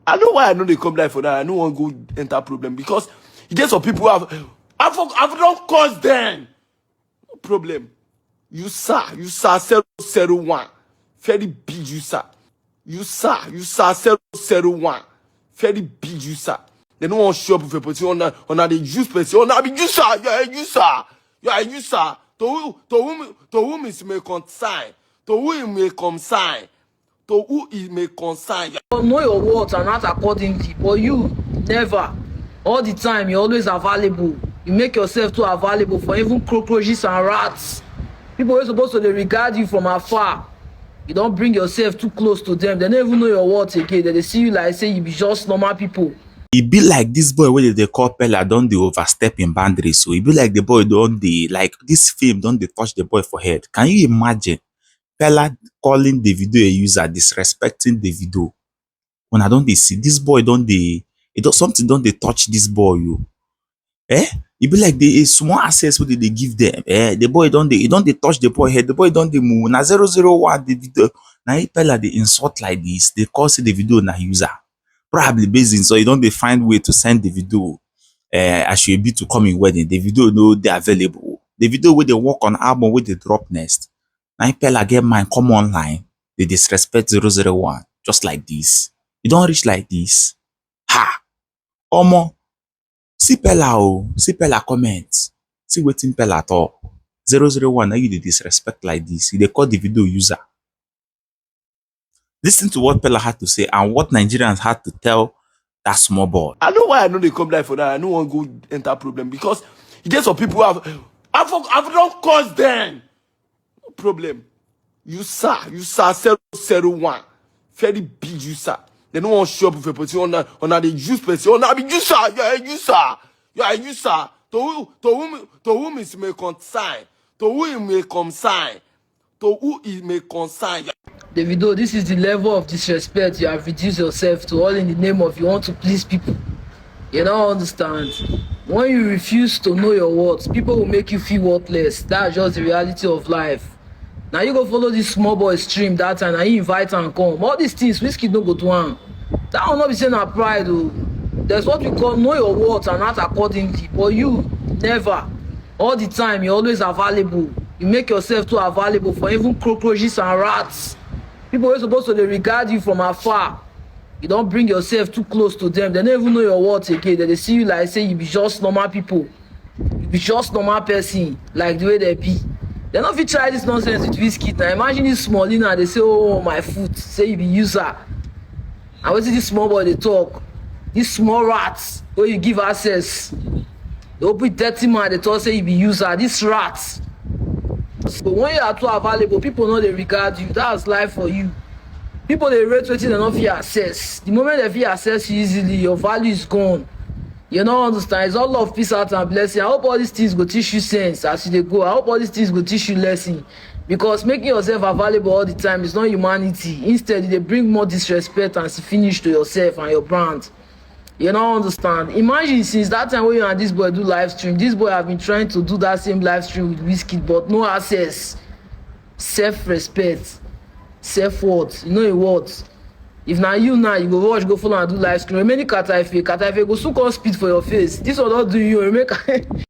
I know why I know they come live for that. I know one go enter problem because you get some people who I've don't cause them. No problem. You sir 001. Very big you sir. You sir 001. Very big you sir. They don't want to show up with a person on the use person. On the you sir. You are you sir. To whom is may consign. To whom may consign. To who it may consign. Know your words and act accordingly, but you never. All the time, you're always available. You make yourself too available for even cockroaches and rats. People are supposed to regard you from afar. You don't bring yourself too close to them. They don't even know your words again. They see you like say you be just normal people. It be like this boy where they call Peller don't they overstep in boundaries. So it be like the boy don't they like this film don't they touch the boy for head. Can you imagine Peller calling Davido a user, disrespecting Davido? When I don't they see this boy don't they it does something don't they touch this boy you? It be like the small access what they give them. The boy don't they touch the boy head, the boy don't they move. Now 001 Davido. Now Peller they insult like this, they call say Davido na user. Probably basing so you don't they find way to send the video as you be to come in wedding. The video know they available. The video where they work on album with the drop next. Now Peller get mine come online. They disrespect 001 just like this. You don't reach like this. Ha! Omo. See Peller oh. See Peller comments. See waiting Peller talk. 001 now you dey disrespect like this. They call the video user. Listen to what Peller had to say and what Nigerians had to tell that small boy. I know why I know they come live for that. I know one go enter problem because you get some people who I've don't cause them. No problem. You sir 001. Very big you sir. They don't want to show up with a person on the use person. On the you sir. You are you sir. To whom is may consign. To who it may consign. To who it may consign. Davido, this is the level of disrespect you have reduced yourself to, all in the name of you want to please people. You don't understand. When you refuse to know your words, people will make you feel worthless. That's just the reality of life. Now you go follow this small boy stream that time, and you invite and come. All these things, whiskey don't go to one. That will not be saying a pride though. There's what we call know your words and act accordingly. But you never. All the time, you're always available. You make yourself too available for even cockroaches and rats. People are supposed to regard you from afar. You don't bring yourself too close to them. They don't even know your words again. They see you like say you be just normal people. You be just normal person, like the way they be. They don't fit try this nonsense with whiskey now. Imagine this small now, they say, oh my foot, say you be user. And what is this small boy they talk? These small rats where you give access. They open 30 man, they talk say you be user. These rats. But when you are too available, people know they regard you. That's life for you. People they rate what they don't feel access. The moment they feel access you easily, your value is gone. You don't understand. It's all love, peace out, and blessing. I hope all these things go teach you sense as you go. I hope all these things go teach you lesson. Because making yourself available all the time is not humanity. Instead, they bring more disrespect and finish to yourself and your brand. You don't understand. Imagine since that time when you and this boy do live stream, this boy have been trying to do that same live stream with Whiskey, but no access. Self-respect, self-worth. You know what? If now you go watch, go follow and do live stream. Remaining Kataife go soon come spit for your face. This will not do you. Remember.